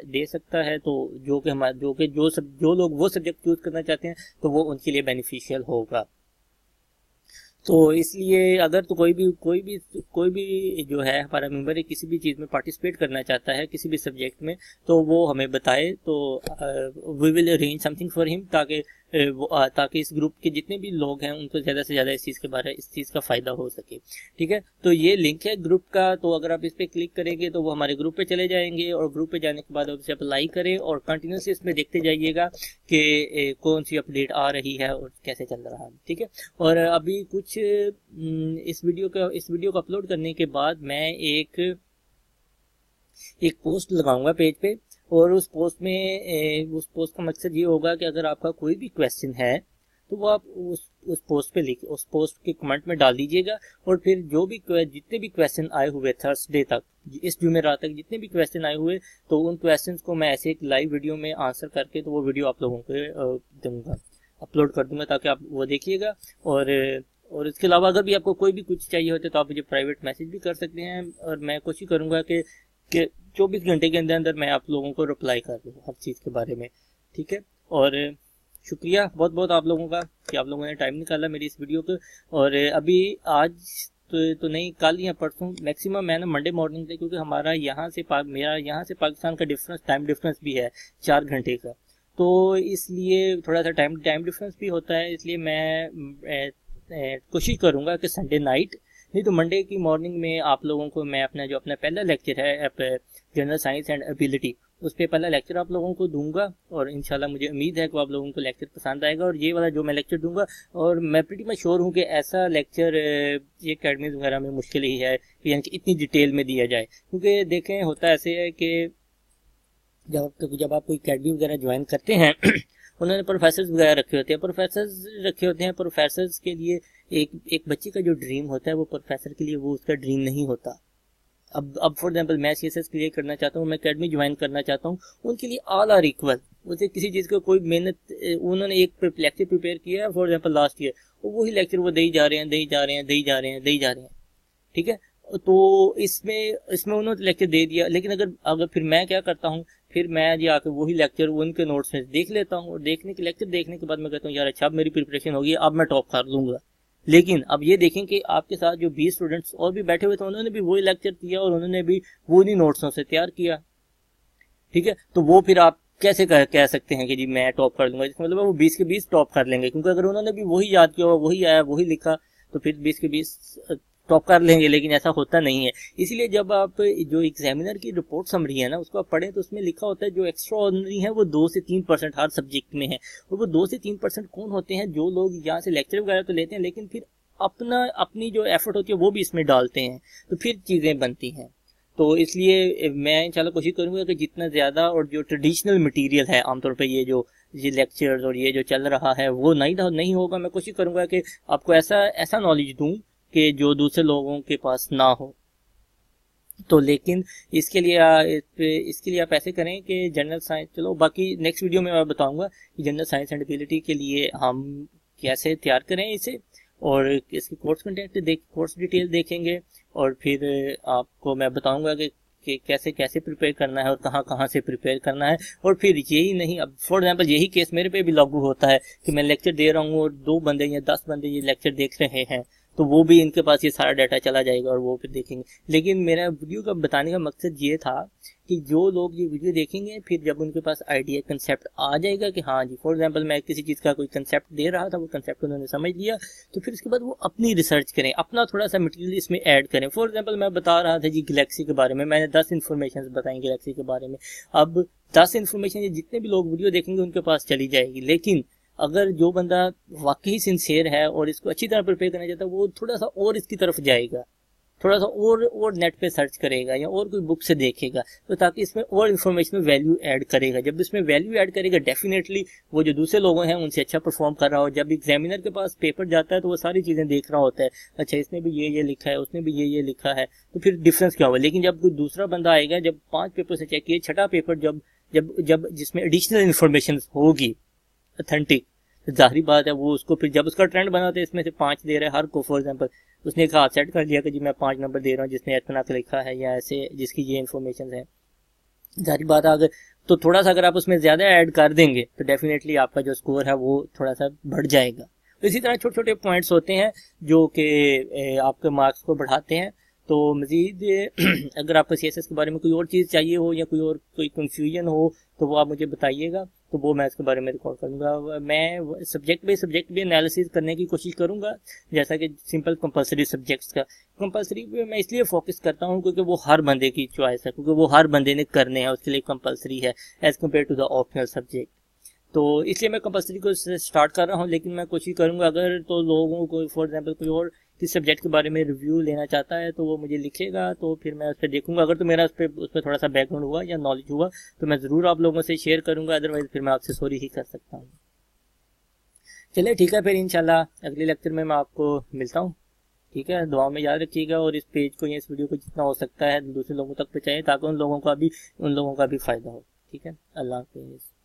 दे सकता है तो जो लोग वो सब्जेक्ट चूज करना चाहते हैं तो वो उनके लिए बेनिफिशियल होगा। तो इसलिए अगर तो कोई भी जो है हमारा मेंबर है, किसी भी चीज़ में पार्टिसिपेट करना चाहता है, किसी भी सब्जेक्ट में, तो वो हमें बताए, तो we will arrange something for him, ताकि इस ग्रुप के जितने भी लोग हैं उनको ज़्यादा से ज़्यादा इस चीज़ का फ़ायदा हो सके। ठीक है, तो ये लिंक है ग्रुप का, तो अगर आप इस पर क्लिक करेंगे तो वो हमारे ग्रुप पे चले जाएंगे और ग्रुप पे जाने के बाद उसे अप्लाई करें और कंटिन्यूसली इसमें देखते जाइएगा कि कौन सी अपडेट आ रही है और कैसे चल रहा है। ठीक है, और अभी कुछ इस वीडियो को अपलोड करने के बाद मैं एक पोस्ट लगाऊंगा पेज पे, और उस पोस्ट का मकसद ये होगा कि अगर आपका कोई भी क्वेश्चन है तो वो आप उस पोस्ट के कमेंट में डाल दीजिएगा। और फिर जितने भी क्वेश्चन आए हुए थर्सडे तक, इस जुमेरात तक जितने भी क्वेश्चन आए हुए, तो उन क्वेश्चंस को मैं ऐसे एक लाइव वीडियो में आंसर करके तो वो वीडियो आप लोगों को दूंगा, अपलोड कर दूंगा, ताकि आप वो देखिएगा। और इसके अलावा अगर भी आपको कोई भी कुछ चाहिए होता है तो आप मुझे प्राइवेट मैसेज भी कर सकते हैं, और मैं कोशिश करूंगा कि 24 घंटे के अंदर मैं आप लोगों को रिप्लाई कर दूँ हर चीज़ के बारे में। ठीक है, और शुक्रिया बहुत बहुत आप लोगों का कि आप लोगों ने टाइम निकाला मेरी इस वीडियो को। और अभी आज तो नहीं, कल या परसों मैक्सिमम मैं ना मंडे मॉर्निंग से, क्योंकि हमारा यहाँ से मेरा यहाँ से पाकिस्तान का टाइम डिफरेंस भी है 4 घंटे का, तो इसलिए थोड़ा सा टाइम डिफरेंस भी होता है, इसलिए मैं कोशिश करूँगा कि संडे नाइट, नहीं तो मंडे की मॉर्निंग में आप लोगों को मैं अपना पहला लेक्चर है जनरल साइंस एंड एबिलिटी, उस पर पहला लेक्चर आप लोगों को दूंगा, और इंशाल्लाह मुझे उम्मीद है कि आप लोगों को लेक्चर पसंद आएगा। और ये वाला जो मैं लेक्चर दूंगा, और मैं प्रीटी मच श्योर हूँ कि ऐसा लेक्चर ये अकेडमीज वगैरह में मुश्किल ही है कि यानी कि इतनी डिटेल में दिया जाए, क्योंकि देखें होता ऐसे है कि जब आप कोई अकेडमी वगैरह ज्वाइन करते हैं उन्होंने प्रोफेसर्स वगैरह रखे होते हैं। प्रोफेसर्स के लिए एक बच्चे का जो ड्रीम होता है वो प्रोफेसर के लिए वो उसका ड्रीम नहीं होता। अब फॉर एग्जांपल मैं सीएसएस क्लियर करना चाहता हूँ, मैं अकेडमी ज्वाइन करना चाहता हूँ, उनके लिए ऑल आर इक्वल। उसे किसी चीज़ का कोई मेहनत, उन्होंने एक लेक्चर प्रिपेयर किया है फॉर एग्जांपल लास्ट ईयर, वही लेक्चर वो दे ही जा रहे हैं, ठीक है। तो इसमें उन्होंने लेक्चर दे दिया, लेकिन अगर फिर मैं क्या करता हूँ, फिर मैं जी आकर वही लेक्चर उनके नोट्स में देख लेता हूँ, और लेक्चर देखने के बाद मैं कहता हूँ यार अच्छा अब मेरी प्रिपरेशन होगी, अब मैं टॉप कर लूंगा। लेकिन अब ये देखें कि आपके साथ जो 20 स्टूडेंट्स और भी बैठे हुए थे, उन्होंने भी वही लेक्चर दिया और उन्होंने भी वो नहीं नोट्सों से तैयार किया, ठीक है। तो वो फिर आप कैसे कह सकते हैं कि जी मैं टॉप कर लूंगा, जिसका मतलब वो 20 के 20 टॉप कर लेंगे, क्योंकि अगर उन्होंने भी वही याद किया, वही आया, वही लिखा, तो फिर 20 के 20 टॉप कर लेंगे। लेकिन ऐसा होता नहीं है। इसीलिए जब आप जो एग्जामिनर की रिपोर्ट समरी है ना उसको आप पढ़ें, तो उसमें लिखा होता है जो एक्स्ट्रा ऑर्डिनरी है वो 2 से 3% हर सब्जेक्ट में है। और वो 2 से 3% कौन होते हैं? जो लोग यहाँ से लेक्चर वगैरह तो लेते हैं, लेकिन फिर अपनी जो एफर्ट होती है वो भी इसमें डालते हैं, तो फिर चीज़ें बनती हैं। तो इसलिए मैं इंशाल्लाह कोशिश करूंगा कि जितना ज़्यादा, और जो ट्रेडिशनल मटेरियल है आमतौर पे ये लेक्चर्स और ये जो चल रहा है वो नहीं होगा। मैं कोशिश करूंगा कि आपको ऐसा नॉलेज दूं कि जो दूसरे लोगों के पास ना हो। तो लेकिन इसके लिए आप ऐसे करें कि जनरल साइंस, चलो बाकी नेक्स्ट वीडियो में मैं बताऊंगा कि जनरल साइंस एंड एबिलिटी के लिए हम कैसे तैयार करें इसे, और इसकी कोर्स डिटेल देखेंगे, और फिर आपको मैं बताऊंगा कि कैसे प्रिपेयर करना है और कहाँ से प्रिपेयर करना है। और फिर यही नहीं, अब फॉर एग्जांपल यही केस मेरे पे भी लागू होता है कि मैं लेक्चर दे रहा हूँ और 2 बंदे या 10 बंदे ये लेक्चर देख रहे हैं, तो वो भी इनके पास ये सारा डाटा चला जाएगा और वो फिर देखेंगे। लेकिन मेरा वीडियो का बताने का मकसद ये था कि जो लोग ये वीडियो देखेंगे, फिर जब उनके पास आइडिया कंसेप्ट आ जाएगा कि हाँ जी, फॉर एग्जांपल मैं किसी चीज़ का कोई कंसेप्ट दे रहा था, वो कंसेप्ट उन्होंने समझ लिया, तो फिर उसके बाद वो अपनी रिसर्च करें, अपना थोड़ा सा मटेरियल इसमें ऐड करें। फॉर एग्जांपल मैं बता रहा था जी गैलेक्सी के बारे में, मैंने 10 इन्फॉर्मेशन बताई गैलेक्सी के बारे में। अब 10 इन्फॉर्मेशन जितने भी लोग वीडियो देखेंगे उनके पास चली जाएगी, लेकिन अगर जो बंदा वाकई सिंसियर है और इसको अच्छी तरह प्रिपेयर करना चाहता है, वो थोड़ा सा और इसकी तरफ जाएगा, थोड़ा सा और नेट पे सर्च करेगा या और कोई बुक से देखेगा, तो ताकि इसमें और इन्फॉर्मेशन में वैल्यू ऐड करेगा। जब इसमें वैल्यू ऐड करेगा, डेफिनेटली वो जो दूसरे लोग हैं उनसे अच्छा परफॉर्म कर रहा हो। जब एग्जामिनर के पास पेपर जाता है तो वो सारी चीज़ें देख रहा होता है, अच्छा इसने भी ये लिखा है, उसने भी ये लिखा है, तो फिर डिफरेंस क्या होगा। लेकिन जब कोई दूसरा बंदा आएगा, जब 5 पेपर से चेक किए, 6ठा पेपर जब जिसमें एडिशनल इन्फॉर्मेशन होगी ऑथेंटिक, जाहिर बात है वो उसको फिर जब उसका ट्रेंड बना तो इसमें से 5 दे रहा है हर को। फॉर एग्जांपल उसने एक हाथ सेट कर लिया कि जी मैं 5 नंबर दे रहा हूँ जिसने इतना लिखा है या ऐसे जिसकी ये इन्फॉर्मेशन है। जाहिर बात है अगर तो थोड़ा सा अगर आप उसमें ज़्यादा ऐड कर देंगे तो डेफिनेटली आपका जो स्कोर है वो थोड़ा सा बढ़ जाएगा। तो इसी तरह छोटे छोटे पॉइंट्स होते हैं जो कि आपके मार्क्स को बढ़ाते हैं। तो मज़ीद अगर आपको सीएसएस के बारे में कोई और चीज़ चाहिए हो या कोई कंफ्यूजन हो तो वो आप मुझे बताइएगा, तो वो मैं इसके बारे में रिकॉर्ड करूँगा। मैं सब्जेक्ट भी एनालिसिस करने की कोशिश करूँगा, जैसा कि सिंपल कंपलसरी सब्जेक्ट्स का। कंपलसरी पे मैं इसलिए फोकस करता हूँ क्योंकि वो हर बंदे की चॉइस है, क्योंकि वो हर बंदे ने करने हैं, उसके लिए कंपलसरी है as compare to the optional subject. तो इसलिए मैं कंपलसरी को स्टार्ट कर रहा हूँ। लेकिन मैं कोशिश करूँगा अगर तो लोगों को फॉर एग्जांपल कोई और किस सब्जेक्ट के बारे में रिव्यू लेना चाहता है तो वो मुझे लिखेगा, तो फिर मैं उस पर देखूंगा। अगर तो मेरा उस पर थोड़ा सा बैकग्राउंड हुआ या नॉलेज हुआ तो मैं ज़रूर आप लोगों से शेयर करूंगा, अदरवाइज फिर मैं आपसे सॉरी ही कर सकता हूँ। चलिए ठीक है, फिर इंशाल्लाह अगले लेक्चर में मैं आपको मिलता हूँ। ठीक है, दुआ में याद रखिएगा और इस पेज को या इस वीडियो को जितना हो सकता है दूसरे लोगों तक पहुँचाएं ताकि उन लोगों का भी फ़ायदा हो। ठीक है, अल्लाह हाफिज़।